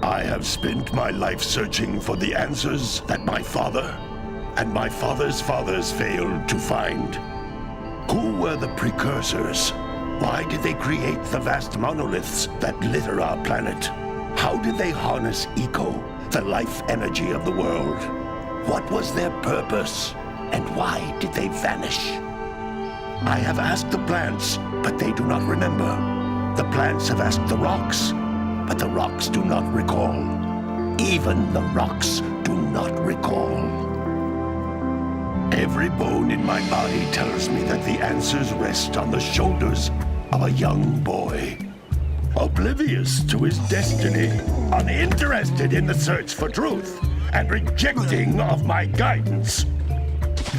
I have spent my life searching for the answers that my father and my father's fathers failed to find. Who were the Precursors? Why did they create the vast monoliths that litter our planet? How did they harness eco, the life energy of the world? What was their purpose, and why did they vanish? I have asked the plants, but they do not remember. The plants have asked the rocks, but the rocks do not recall. Even the rocks do not recall. Every bone in my body tells me that the answers rest on the shoulders of a young boy. Oblivious to his destiny, uninterested in the search for truth, and rejecting of my guidance.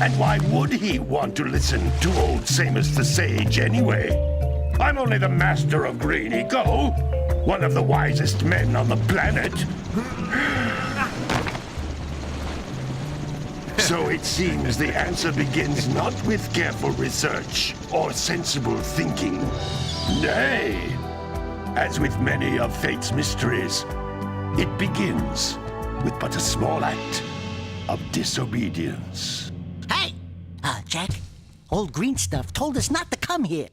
And why would he want to listen to old Samus the Sage anyway? I'm only the master of green eco, one of the wisest men on the planet. So it seems the answer begins not with careful research or sensible thinking. Nay, as with many of fate's mysteries, it begins with but a small act of disobedience. Hey! Jack, old green stuff told us not to come here.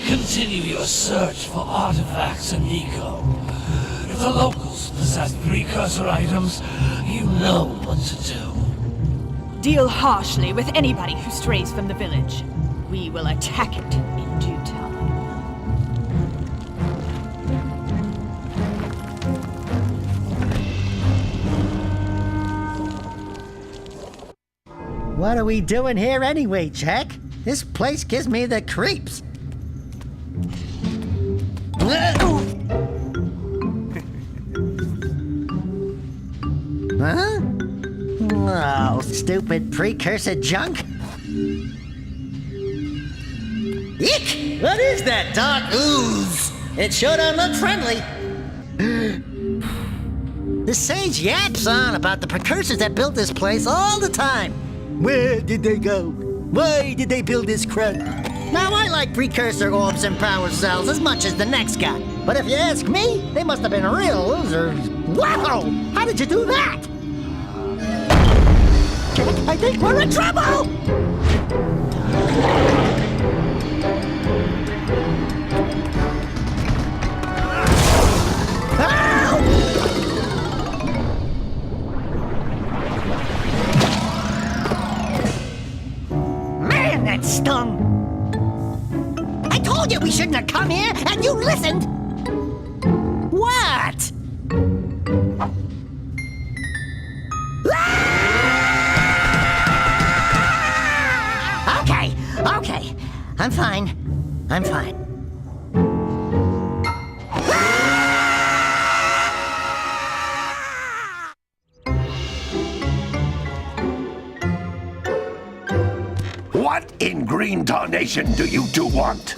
Continue your search for artifacts and eco. If the locals possess precursor items, you know what to do. Deal harshly with anybody who strays from the village. We will attack it in due time. What are we doing here anyway, Jack? This place gives me the creeps. Huh? Oh, stupid precursor junk. Eek! What is that dark ooze? It sure don't look friendly. The sage yaps on about the precursors that built this place all the time. Where did they go? Why did they build this crud? Now, I like precursor orbs and power cells as much as the next guy. But if you ask me, they must have been real losers. Wow! How did you do that? Jack, I think we're in trouble! Man, that stung! I told you we shouldn't have come here, and you listened! What? Okay. I'm fine. What in green tarnation do you two want?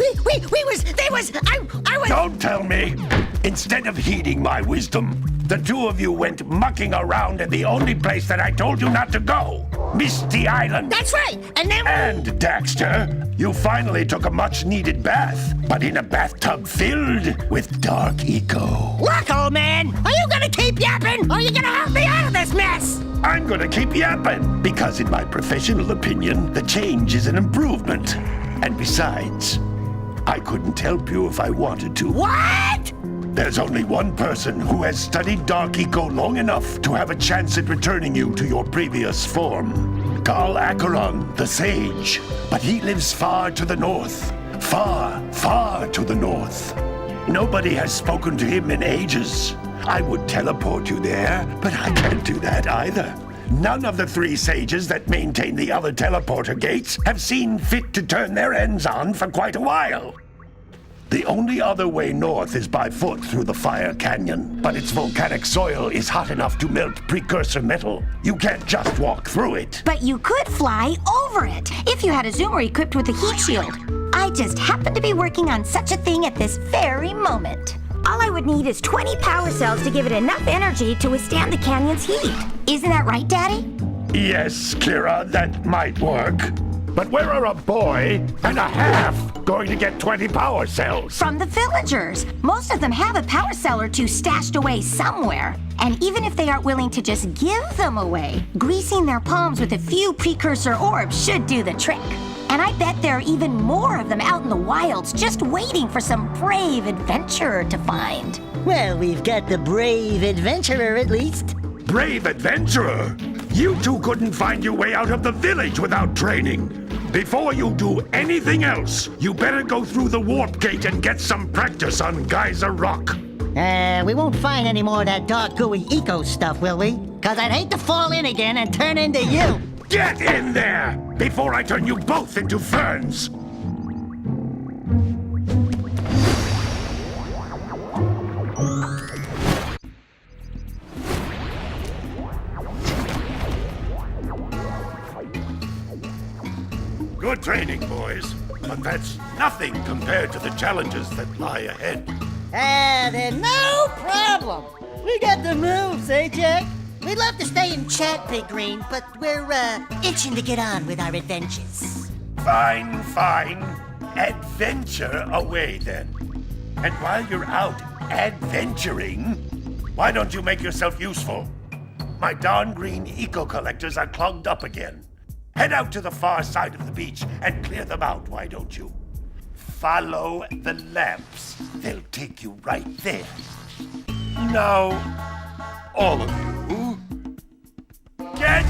I was... Don't tell me! Instead of heeding my wisdom, the two of you went mucking around in the only place that I told you not to go, Misty Island. That's right, and then... And, Daxter, you finally took a much-needed bath, but in a bathtub filled with dark eco. Look, old man, are you gonna keep yapping, or are you gonna help me out of this mess? I'm gonna keep yapping, because in my professional opinion, the change is an improvement. And besides, I couldn't help you if I wanted to. What? There's only one person who has studied Dark Eco long enough to have a chance at returning you to your previous form. Carl Acheron, the Sage. But he lives far to the north. Far to the north. Nobody has spoken to him in ages. I would teleport you there, but I can't do that either. None of the three sages that maintain the other teleporter gates have seen fit to turn their ends on for quite a while. The only other way north is by foot through the Fire Canyon, but its volcanic soil is hot enough to melt precursor metal. You can't just walk through it. But you could fly over it, if you had a zoomer equipped with a heat shield. I just happen to be working on such a thing at this very moment. All I would need is 20 power cells to give it enough energy to withstand the canyon's heat. Isn't that right, Daddy? Yes, Kira, that might work. But where are a boy and a half going to get 20 power cells? From the villagers. Most of them have a power cell or two stashed away somewhere. And even if they aren't willing to just give them away, greasing their palms with a few precursor orbs should do the trick. And I bet there are even more of them out in the wilds just waiting for some brave adventurer to find. Well, we've got the brave adventurer at least. Brave adventurer? You two couldn't find your way out of the village without training. Before you do anything else, you better go through the warp gate and get some practice on Geyser Rock. We won't find any more of that dark gooey eco stuff, will we? 'Cause I'd hate to fall in again and turn into you. Get in there before I turn you both into ferns. Good training, boys, but that's nothing compared to the challenges that lie ahead. Then no problem. We got the moves, eh, Jack? We'd love to stay and chat, Big Green, but we're, itching to get on with our adventures. Fine, fine. Adventure away, then. And while you're out adventuring, why don't you make yourself useful? My darn green eco-collectors are clogged up again. Head out to the far side of the beach and clear them out, why don't you? Follow the lamps. They'll take you right there. Now, all of you, get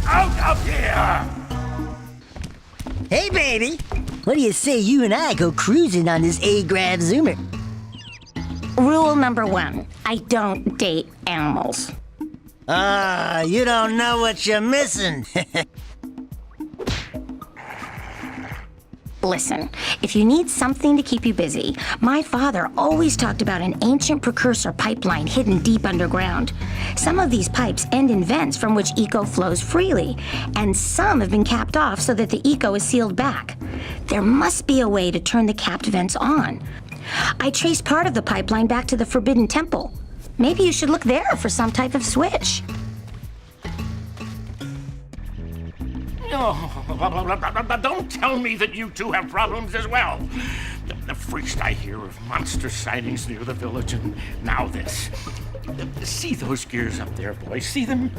out of here! Hey, baby. What do you say you and I go cruising on this A-Grav Zoomer? Rule number 1, I don't date animals. You don't know what you're missing. Listen, if you need something to keep you busy, my father always talked about an ancient precursor pipeline hidden deep underground. Some of these pipes end in vents from which eco flows freely, and some have been capped off so that the eco is sealed back. There must be a way to turn the capped vents on. I traced part of the pipeline back to the Forbidden Temple. Maybe you should look there for some type of switch. Oh, don't tell me that you two have problems as well. The first I hear of monster sightings near the village, and now this. See those gears up there, boys? See them?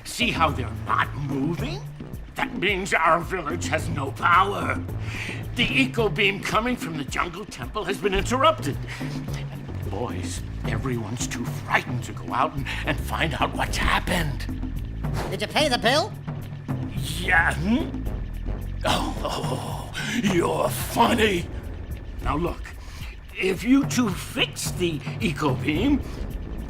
See how they're not moving? That means our village has no power. The eco beam coming from the jungle temple has been interrupted. And boys, everyone's too frightened to go out and find out what's happened. Did you pay the bill? Yeah. Oh, you're funny. Now look, if you two fix the eco beam,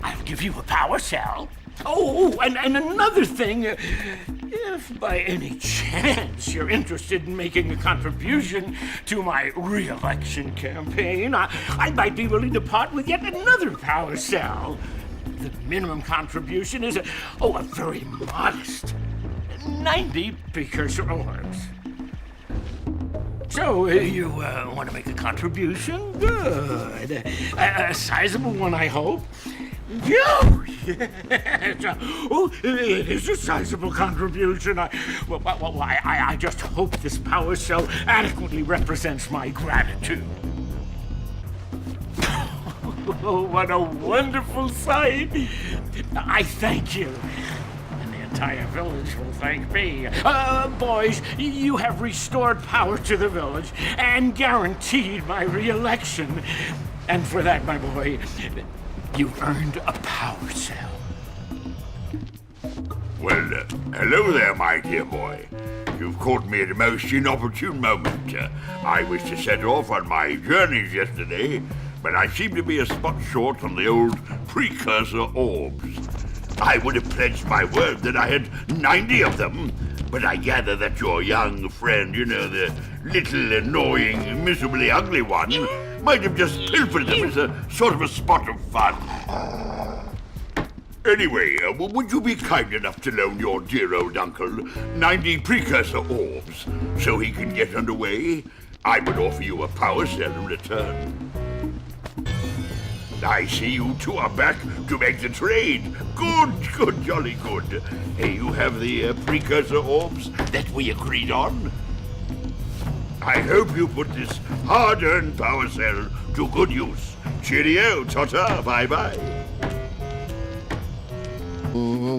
I'll give you a power cell. Oh, and another thing, if by any chance you're interested in making a contribution to my re-election campaign, I might be willing to part with yet another power cell. The minimum contribution is a very modest 90 precursor orbs. So, you want to make a contribution? Good. A sizable one, I hope. Oh, yes. Oh, it is a sizable contribution. I just hope this power cell adequately represents my gratitude. Oh, what a wonderful sight. I thank you. The entire village will thank me. Boys, you have restored power to the village and guaranteed my re-election. And for that, my boy, you've earned a power cell. Well, hello there, my dear boy. You've caught me at a most inopportune moment. I was to set off on my journeys yesterday, but I seem to be a spot short on the old precursor orbs. I would have pledged my word that I had 90 of them, but I gather that your young friend, you know, the little annoying, miserably ugly one, might have just pilfered them as a sort of a spot of fun. Anyway, would you be kind enough to loan your dear old uncle 90 precursor orbs so he can get underway? I would offer you a power cell in return. I see you two are back to make the trade. Good, jolly good. Hey, you have the precursor orbs that we agreed on? I hope you put this hard-earned power cell to good use. Cheerio, ta-ta, bye-bye.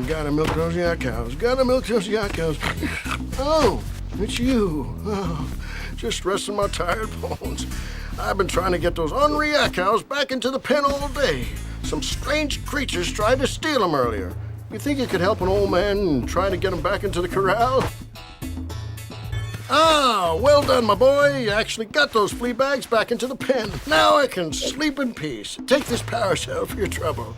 Gotta milk those yak cows. Gotta milk those yak cows. Oh, it's you. Oh, just resting my tired bones. I've been trying to get those ornery yak cows back into the pen all day. Some strange creatures tried to steal them earlier. You think you could help an old man trying to get them back into the corral? Ah, well done, my boy. You actually got those flea bags back into the pen. Now I can sleep in peace. Take this power cell for your trouble.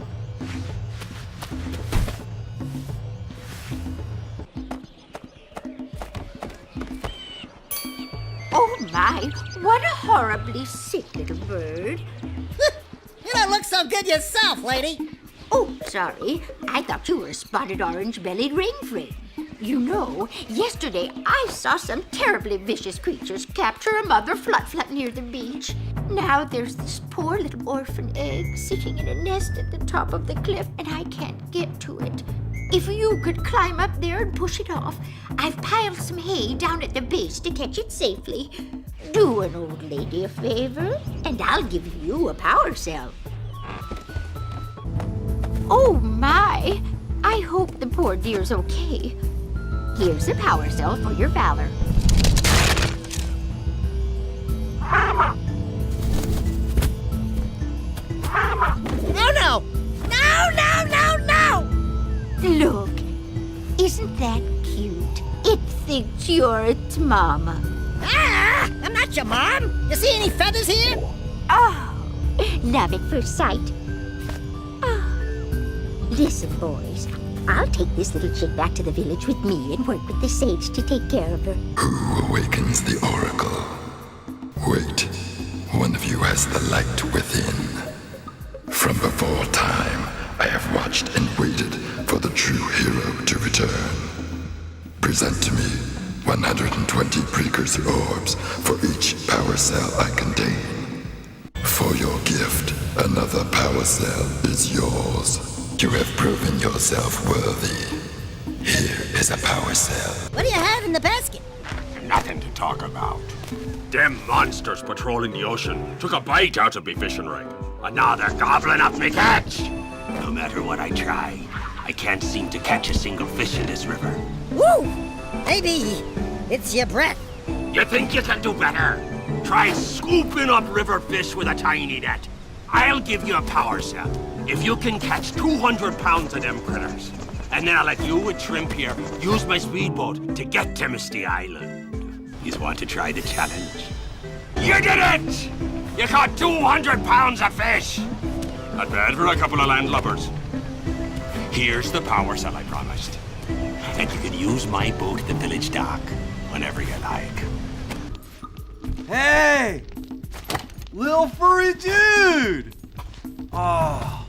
Oh my, what a horribly sick little bird. You don't look so good yourself, lady. Oh, sorry. I thought you were a spotted orange-bellied rainframe. You know, yesterday I saw some terribly vicious creatures capture a mother flut near the beach. Now there's this poor little orphan egg sitting in a nest at the top of the cliff, and I can't get to it. If you could climb up there and push it off, I've piled some hay down at the base to catch it safely. Do an old lady a favor, and I'll give you a power cell. Oh my! I hope the poor dear's okay. Here's a power cell for your valor. No! Look, isn't that cute? It thinks you're its mama. Ah! I'm not your mom. You see any feathers here? Oh, love at first sight. Oh. Listen, boys, I'll take this little chick back to the village with me and work with the sage to take care of her. Who awakens the oracle? Wait, one of you has the light within. From before time, I have watched and waited for the true hero to return. Present to me 120 precursor orbs for each power cell I contain. For your gift, another power cell is yours. You have proven yourself worthy. Here is a power cell. What do you have in the basket? Nothing to talk about. Them monsters patrolling the ocean took a bite out of me fishing ring. And now they're gobbling up me catch. No matter what I try, I can't seem to catch a single fish in this river. Woo! Maybe it's your breath. You think you can do better? Try scooping up river fish with a tiny net. I'll give you a power cell if you can catch 200 pounds of them critters. And then I'll let you and Shrimp here use my speedboat to get to Misty Island. You want to try the challenge? You did it! You caught 200 pounds of fish! Not bad for a couple of landlubbers. Here's the power cell I promised. And you can use my boat at the village dock whenever you like. Hey! Little furry dude! Oh,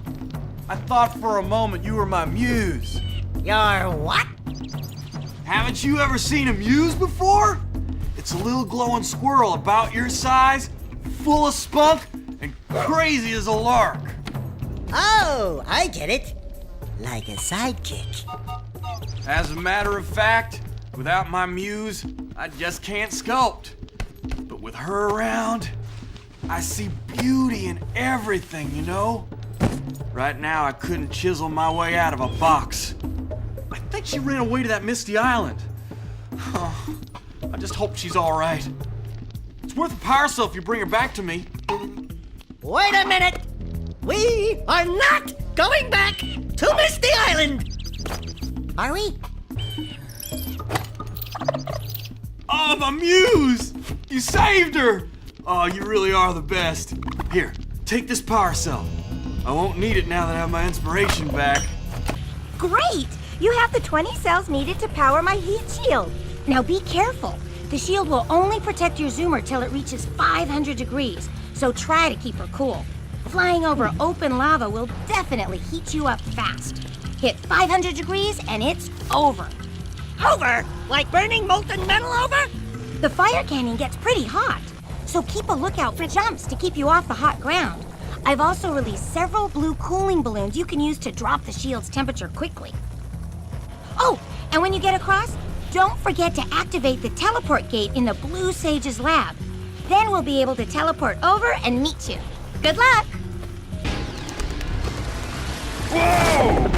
I thought for a moment you were my muse. Your what? Haven't you ever seen a muse before? It's a little glowing squirrel about your size, full of spunk, and crazy as a lark. Oh, I get it. Like a sidekick. As a matter of fact, without my muse, I just can't sculpt. But with her around, I see beauty in everything, you know? Right now, I couldn't chisel my way out of a box. I think she ran away to that Misty Island. Oh, I just hope she's all right. It's worth a power cell if you bring her back to me. Wait a minute. We are not going back to Misty Island. Are we? Oh, my muse! You saved her! Oh, you really are the best. Here, take this power cell. I won't need it now that I have my inspiration back. Great! You have the 20 cells needed to power my heat shield. Now be careful. The shield will only protect your zoomer till it reaches 500 degrees, so try to keep her cool. Flying over open lava will definitely heat you up fast. Hit 500 degrees and it's over. Over? Like burning molten metal over? The fire canyon gets pretty hot. so keep a lookout for jumps to keep you off the hot ground. I've also released several blue cooling balloons you can use to drop the shield's temperature quickly. Oh, and when you get across, don't forget to activate the teleport gate in the Blue Sage's lab. Then we'll be able to teleport over and meet you. Good luck! Whoa!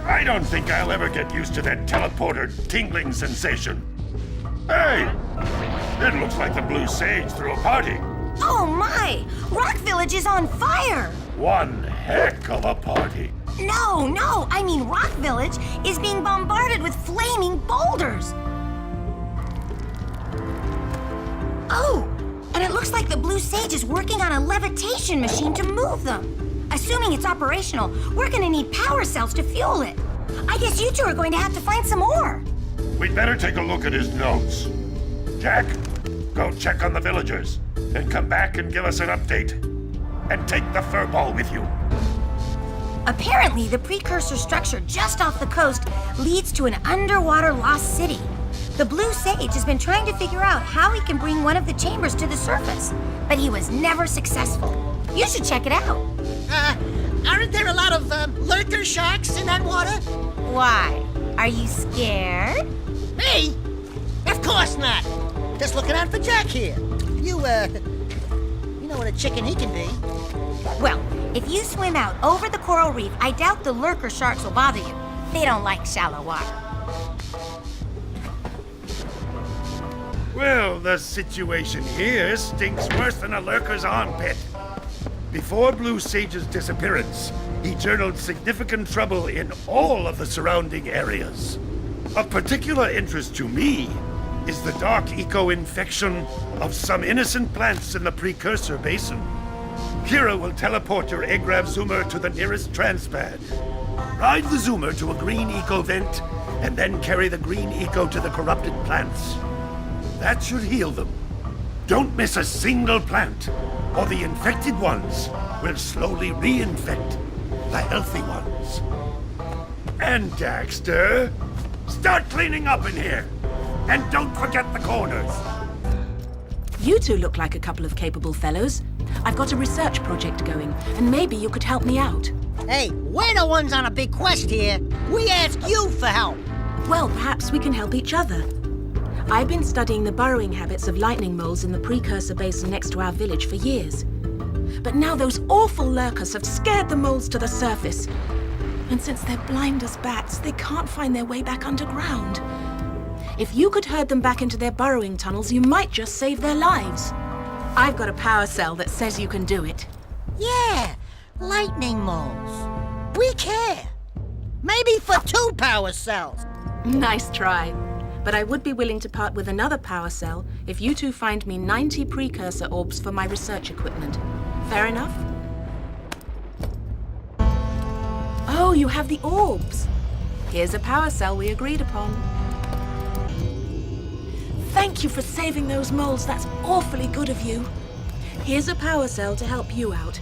I don't think I'll ever get used to that teleporter tingling sensation. Hey! It looks like the Blue Sage threw a party. Oh my! Rock Village is on fire! One heck of a party. No, I mean Rock Village is being bombarded with flaming boulders. Oh, and it looks like the Blue Sage is working on a levitation machine to move them. Assuming it's operational, we're gonna need power cells to fuel it. I guess you two are going to have to find some more. We'd better take a look at his notes. Jack, go check on the villagers, then come back and give us an update. And take the furball with you. Apparently, the precursor structure just off the coast leads to an underwater lost city. The Blue Sage has been trying to figure out how he can bring one of the chambers to the surface, but he was never successful. You should check it out. Aren't there a lot of lurker sharks in that water? Why? Are you scared? Me? Of course not. Just looking out for Jack here. You know what a chicken he can be. Well, if you swim out over the coral reef, I doubt the lurker sharks will bother you. They don't like shallow water. Well, the situation here stinks worse than a lurker's armpit. Before Blue Sage's disappearance, he journaled significant trouble in all of the surrounding areas. Of particular interest to me is the dark eco-infection of some innocent plants in the Precursor Basin. Kira will teleport your Agrav Zoomer to the nearest transpad. Ride the Zoomer to a green eco vent, and then carry the green eco to the corrupted plants. That should heal them. Don't miss a single plant, or the infected ones will slowly reinfect the healthy ones. And Daxter, start cleaning up in here. And don't forget the corners. You two look like a couple of capable fellows. I've got a research project going, and maybe you could help me out. Hey, we're the ones on a big quest here. We ask you for help. Well, perhaps we can help each other. I've been studying the burrowing habits of lightning moles in the Precursor Basin next to our village for years. But now those awful lurkers have scared the moles to the surface. And since they're blind as bats, they can't find their way back underground. If you could herd them back into their burrowing tunnels, you might just save their lives. I've got a power cell that says you can do it. Yeah, lightning moles. We care. Maybe for 2 power cells. Nice try. But I would be willing to part with another power cell if you two find me 90 precursor orbs for my research equipment. Fair enough? Oh, you have the orbs. Here's a power cell we agreed upon. Thank you for saving those moles. That's awfully good of you. Here's a power cell to help you out.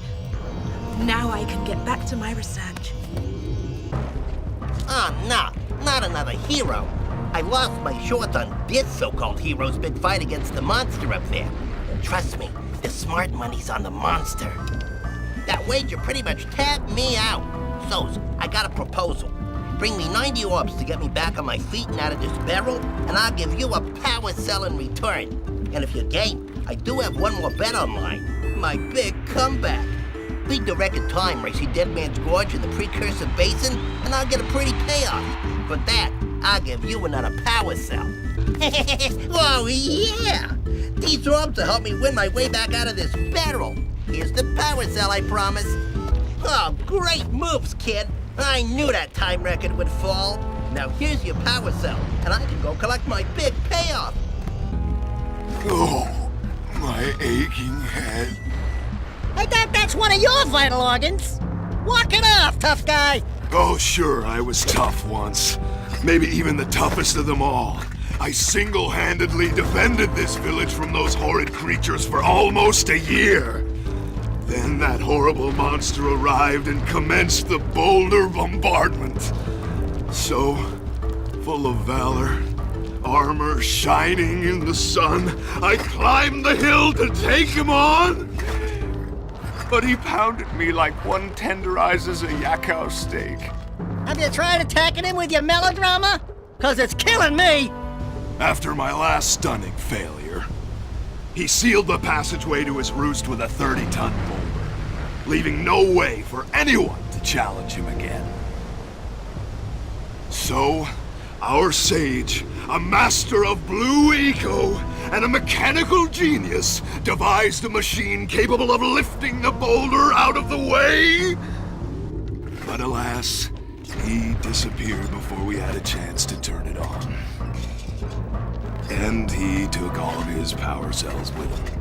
Now I can get back to my research. Oh, no, not another hero. I lost my shorts on this so-called hero's big fight against the monster up there. Trust me, the smart money's on the monster. That wager pretty much tapped me out. So, I got a proposal. Bring me 90 orbs to get me back on my feet and out of this barrel, and I'll give you a power cell in return. And if you're game, I do have one more bet online. My big comeback. Beat the record time where I see Dead Man's Gorge in the Precursor Basin, and I'll get a pretty payoff. For that, I'll give you another power cell. Oh, yeah! These orbs will help me win my way back out of this barrel. Here's the power cell, I promise. Oh, great moves, kid. I knew that time record would fall. Now here's your power cell, and I can go collect my big payoff. Oh, my aching head. I thought that's one of your vital organs. Walk it off, tough guy. Oh, sure, I was tough once. Maybe even the toughest of them all. I single-handedly defended this village from those horrid creatures for almost a year. Then that horrible monster arrived and commenced the boulder bombardment. So, full of valor, armor shining in the sun, I climbed the hill to take him on. But he pounded me like one tenderizes a yakao steak. Have you tried attacking him with your melodrama? 'Cause it's killing me! After my last stunning failure, he sealed the passageway to his roost with a 30-ton boulder, leaving no way for anyone to challenge him again. So, our sage, a master of blue eco and a mechanical genius, devised a machine capable of lifting the boulder out of the way. But alas, he disappeared before we had a chance to turn it on. And he took all of his power cells with him.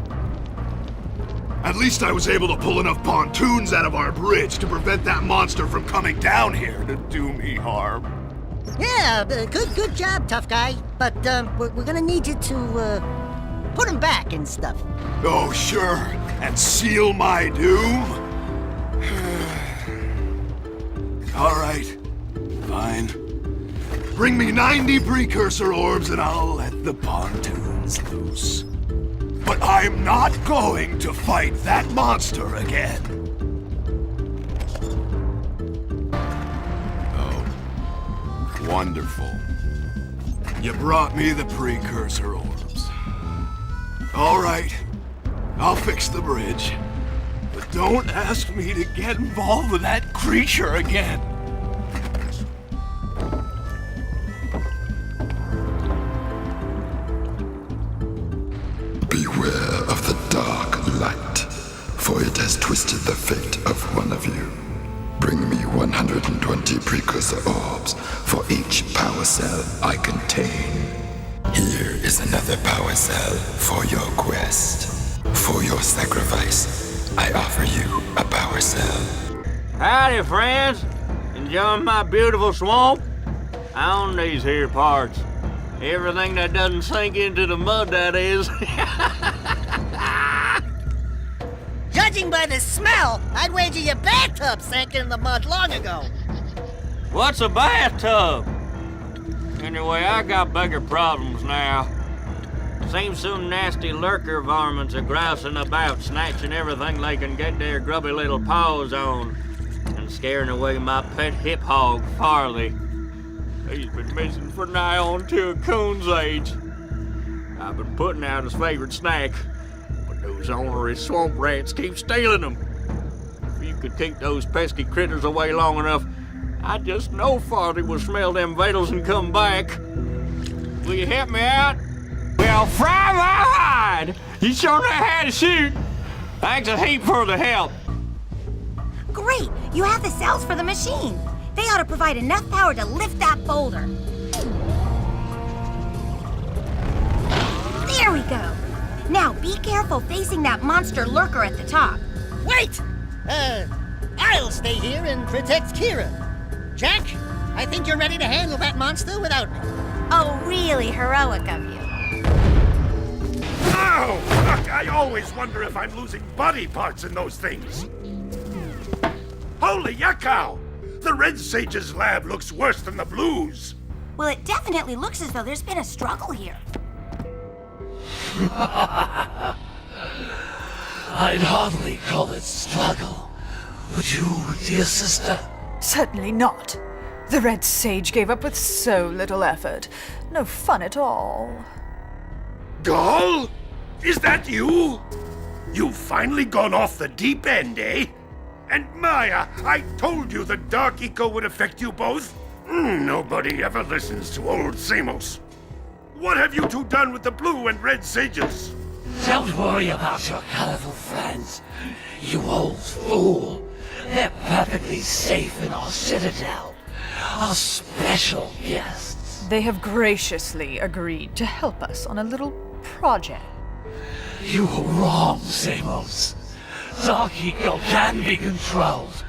At least I was able to pull enough pontoons out of our bridge to prevent that monster from coming down here to do me harm. Yeah, good job, tough guy. But we're gonna need you to put him back and stuff. Oh, sure. And seal my doom? All right. Fine. Bring me 90 Precursor orbs and I'll let the pontoons loose. But I'm not going to fight that monster again. Oh. Wonderful. You brought me the Precursor orbs. All right. I'll fix the bridge. But don't ask me to get involved with that creature again. Beware of the dark light, for it has twisted the fate of one of you. Bring me 120 Precursor orbs for each power cell I contain. Here is another power cell for your quest. For your sacrifice, I offer you a power cell. Howdy, friends. Enjoying my beautiful swamp? I own these here parts. Everything that doesn't sink into the mud, that is. Judging by the smell, I'd wager your bathtub sank in the mud long ago. What's a bathtub? Anyway, I got bigger problems now. Seems some nasty lurker varmints are grousing about, snatching everything they can get their grubby little paws on, and scaring away my pet hip hog, Farley. He's been missing for nigh on to a coon's age. I've been putting out his favorite snack, but those ornery swamp rats keep stealing them. If you could keep those pesky critters away long enough, I just know Farley will smell them vitals and come back. Will you help me out? Well, fry my hide! You sure know how to shoot. Thanks a heap for the help. Great! You have the cells for the machine. They ought to provide enough power to lift that boulder. There we go. Now be careful facing that monster lurker at the top. Wait! I'll stay here and protect Kira. Jack, I think you're ready to handle that monster without me. Oh, really heroic of you. Oh, look, I always wonder if I'm losing body parts in those things. Holy yakao! The Red Sage's lab looks worse than the Blues. Well, it definitely looks as though there's been a struggle here. I'd hardly call it struggle. Would you, dear sister? Certainly not. The Red Sage gave up with so little effort. No fun at all. Gall? Is that you? You've finally gone off the deep end, eh? And Maya, I told you the dark eco would affect you both. Nobody ever listens to old Samos. What have you two done with the blue and red sages? Don't worry about your colorful friends, you old fool. They're perfectly safe in our citadel. Our special guests. They have graciously agreed to help us on a little project. You were wrong, Samos. Dark Eco can be controlled.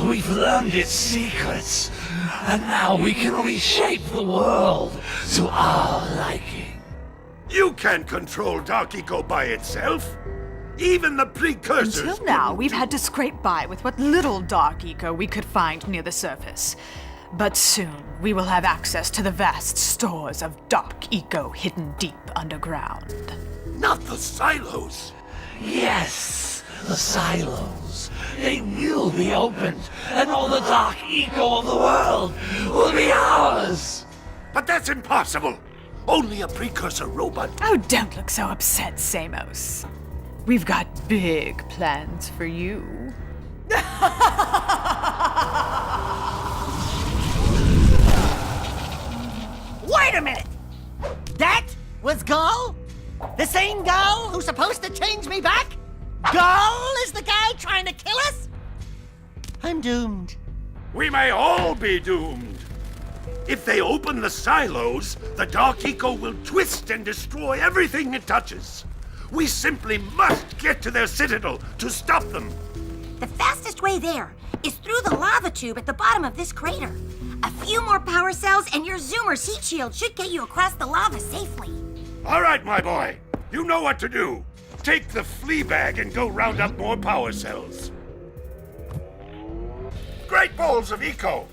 We've learned its secrets, and now we can reshape the world to our liking. You can't control Dark Eco by itself. Even the Precursors. Until now, we've had to scrape by with what little Dark Eco we could find near the surface. But soon we will have access to the vast stores of dark eco hidden deep underground. Not the silos. Yes, the silos. They will be opened, and all the dark eco of the world will be ours. But that's impossible. Only a precursor robot. Oh, don't look so upset, Samos. We've got big plans for you. Wait a minute! That was Gull? The same Gull who's supposed to change me back? Gull is the guy trying to kill us? I'm doomed. We may all be doomed. If they open the silos, the Dark Eco will twist and destroy everything it touches. We simply must get to their citadel to stop them. The fastest way there is through the lava tube at the bottom of this crater. A few more power cells and your Zoomer's heat shield should get you across the lava safely. All right, my boy. You know what to do. Take the flea bag and go round up more power cells. Great balls of eco.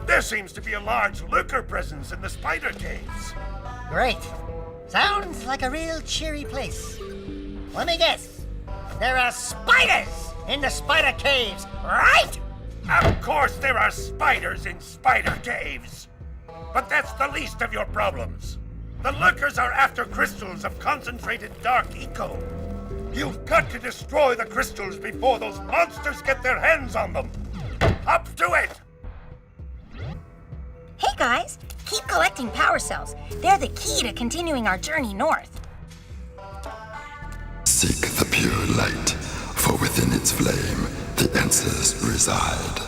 There seems to be a large lurker presence in the spider caves. Great. Sounds like a real cheery place. Let me guess. There are spiders in the spider caves, right? Of course there are spiders in spider caves. But that's the least of your problems. The lurkers are after crystals of concentrated dark eco. You've got to destroy the crystals before those monsters get their hands on them. Up to it! Hey guys, keep collecting power cells. They're the key to continuing our journey north. Seek the pure light, for within its flame the answers reside.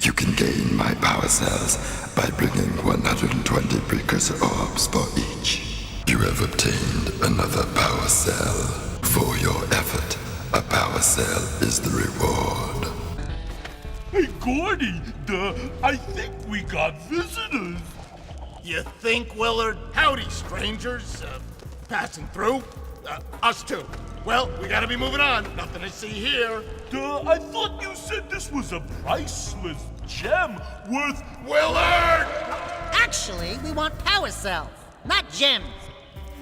You can gain my power cells by bringing 120 precursor orbs for each. You have obtained another power cell. For your effort, a power cell is the reward. Hey, Gordy, I think we got visitors. You think, Willard? Howdy, strangers. Passing through? Us too. Well, we gotta be moving on. Nothing to see here. I thought you said this was a priceless gem worth... Willard! Actually, we want power cells, not gems.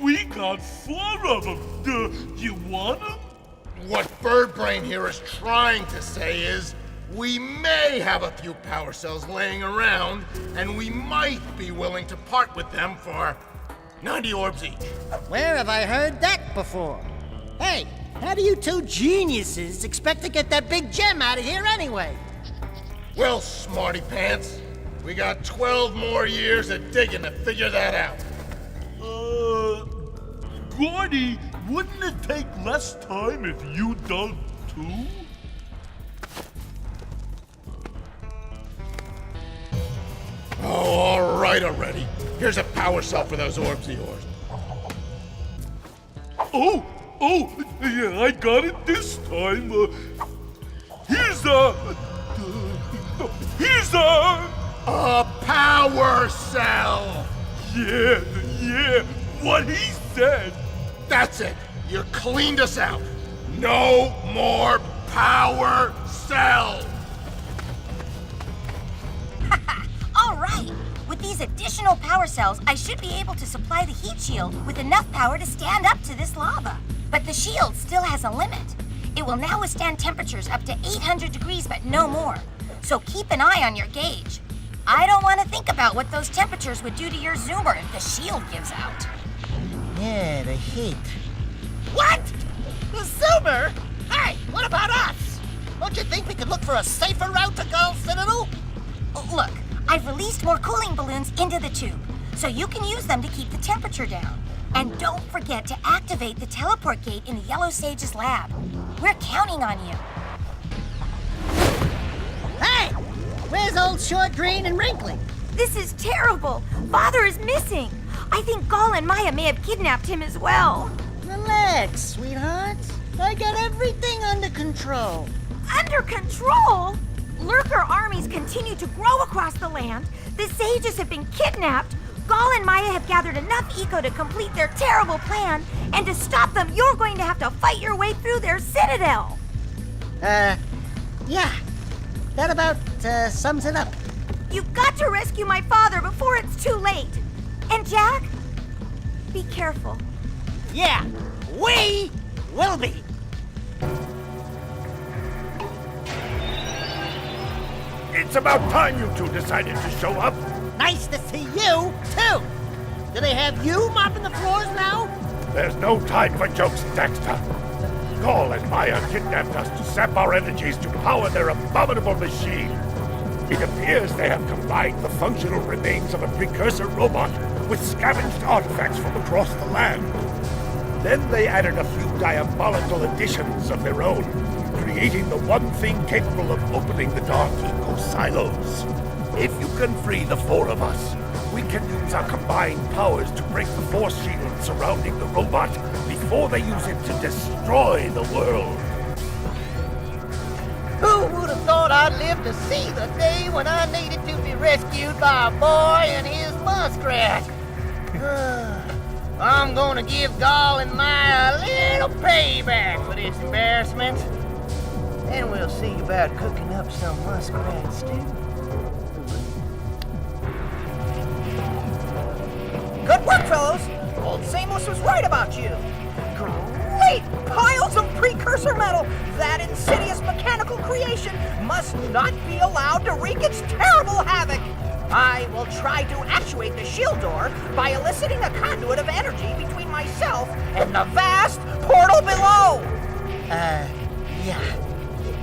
We got 4 of them. You want them? What Birdbrain here is trying to say is, we may have a few power cells laying around, and we might be willing to part with them for 90 orbs each. Where have I heard that before? Hey, how do you two geniuses expect to get that big gem out of here anyway? Well, smarty pants, we got 12 more years of digging to figure that out. Gordy, wouldn't it take less time if you dug too? Oh, all right already. Here's a power cell for those orbs of yours. Oh, yeah, I got it this time. Here's a power cell! Yeah, what he said. That's it. You cleaned us out. No more power cells! All right. With these additional power cells, I should be able to supply the heat shield with enough power to stand up to this lava. But the shield still has a limit. It will now withstand temperatures up to 800 degrees, but no more. So keep an eye on your gauge. I don't want to think about what those temperatures would do to your Zoomer if the shield gives out. Yeah, the heat. What? The Zoomer? Hey, what about us? Don't you think we could look for a safer route to Gull Citadel? Look, I've released more cooling balloons into the tube, so you can use them to keep the temperature down. And don't forget to activate the teleport gate in the Yellow Sage's lab. We're counting on you. Hey! Where's old Short, Green, and Wrinkly? This is terrible. Father is missing. I think Gall and Maya may have kidnapped him as well. Relax, sweetheart. I got everything under control. Under control? Lurker armies continue to grow across the land. The sages have been kidnapped. Gall and Maya have gathered enough eco to complete their terrible plan. And to stop them, you're going to have to fight your way through their citadel. Yeah. That about sums it up. You've got to rescue my father before it's too late. And Jack, be careful. Yeah, we will be. It's about time you two decided to show up. Nice to see you, too. Do they have you mopping the floors now? There's no time for jokes, Daxter. Gall and Maya kidnapped us to sap our energies to power their abominable machine. It appears they have combined the functional remains of a precursor robot with scavenged artifacts from across the land. Then they added a few diabolical additions of their own, creating the one thing capable of opening the Dark Eco silos. If you can free the four of us, we can use our combined powers to break the force shield surrounding the robot before they use it to destroy the world. Who would have thought I'd live to see the day when I needed to be rescued by a boy and his muskrat? I'm gonna give Gall and Maya a little payback for this embarrassment. And we'll see about cooking up some muskrat stew. Good work, fellows! Old Samos was right about you. Great piles of precursor metal! That insidious mechanical creation must not be allowed to wreak its terrible havoc! I will try to actuate the shield door by eliciting a conduit of energy between myself and the vast portal below! Yeah.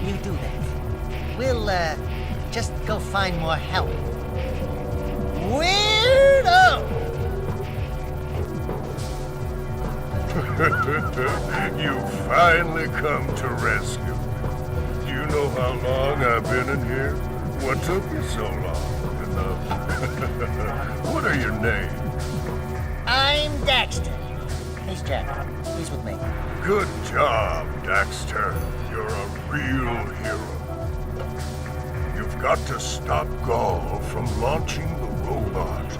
You do that. We'll, just go find more help. Weirdo! You finally come to rescue. Do you know how long I've been in here? What took you so long? What are your names? I'm Daxter. He's Jack. He's with me. Good job, Daxter. You're a real hero. You've got to stop Gall from launching the robot.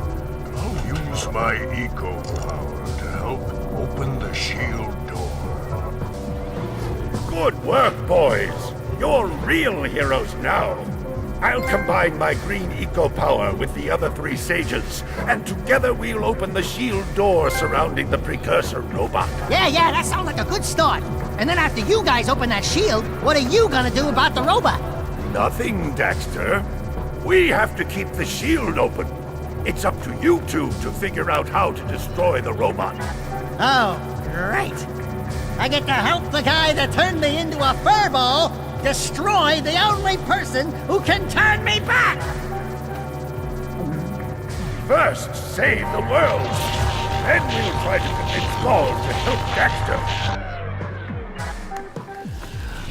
I'll use my eco power to help open the shield door. Good work, boys. You're real heroes now. I'll combine my green eco power with the other three sages, and together we'll open the shield door surrounding the precursor robot. Yeah, that sounds like a good start. And then after you guys open that shield, what are you gonna do about the robot? Nothing, Daxter. We have to keep the shield open. It's up to you two to figure out how to destroy the robot. Oh, great. I get to help the guy that turned me into a furball destroy the only person who can turn me back! First, save the world. Then we'll try to convince Gall to help Daxter.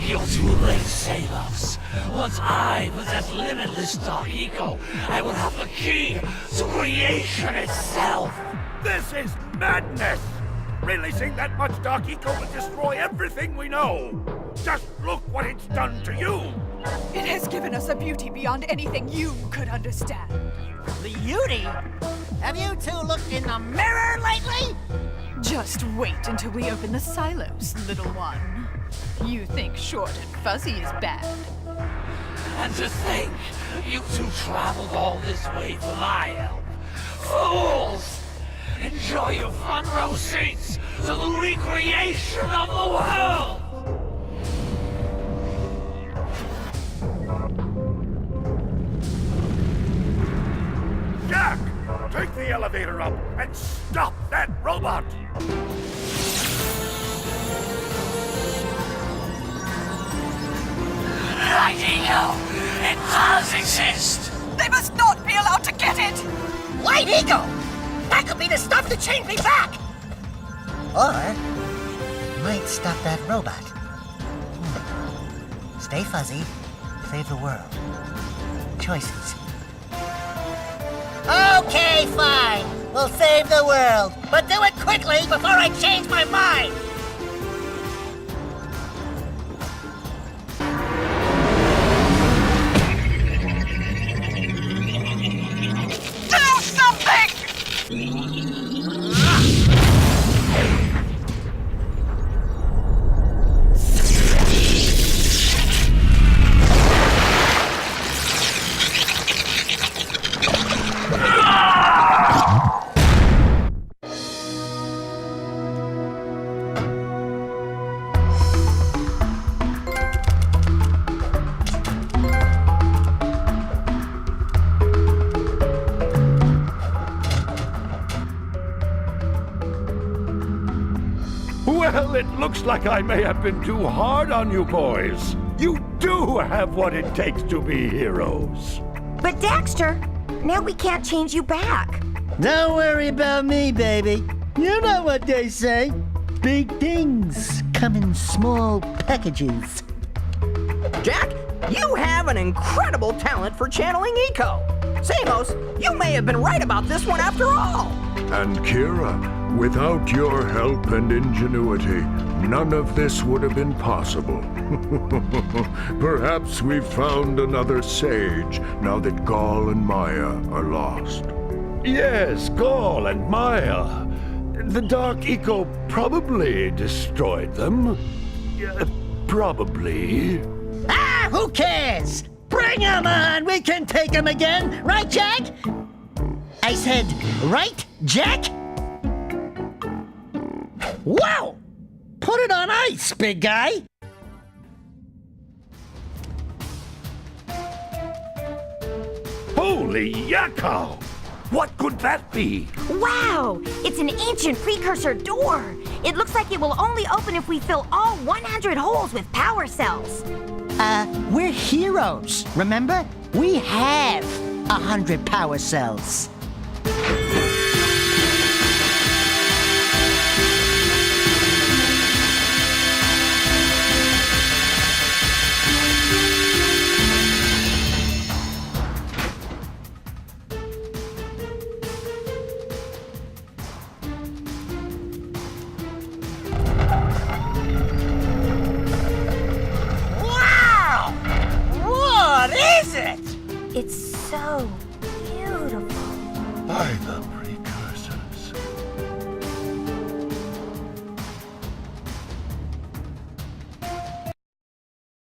You're too late, Salos. Once I possess limitless Dark Eco, I will have the key to creation itself. This is madness! Releasing that much Dark Eco will destroy everything we know! Just look what it's done to you! It has given us a beauty beyond anything you could understand. Beauty? Have you two looked in the mirror lately? Just wait until we open the silos, little one. You think short and fuzzy is bad. And to think, you two traveled all this way for my help. Fools! Enjoy your front row seats to the recreation of the world! Jack, take the elevator up and stop that robot! Right, Ego. It does exist. They must not be allowed to get it! White Ego! That could be the stuff to change me back! Or might stop that robot. Stay fuzzy, save the world. Choices. Okay, fine. We'll save the world. But do it quickly before I change my mind! Do something! looks like I may have been too hard on you boys. You do have what it takes to be heroes. But Daxter, now we can't change you back. Don't worry about me, baby. You know what they say. Big things come in small packages. Jack, you have an incredible talent for channeling Eco. Samos, you may have been right about this one after all. And Kira, without your help and ingenuity, none of this would have been possible. Perhaps we've found another sage now that Gaul and Maya are lost. Yes, Gaul and Maya. The Dark Eco probably destroyed them. Probably. Ah, who cares? Bring 'em on! We can take 'em again! Right, Jack? I said, right, Jack? Wow! Put it on ice, big guy! Holy yakko! What could that be? Wow! It's an ancient precursor door. It looks like it will only open if we fill all 100 holes with power cells. We're heroes, remember? We have 100 power cells. Wow! What is it? It's so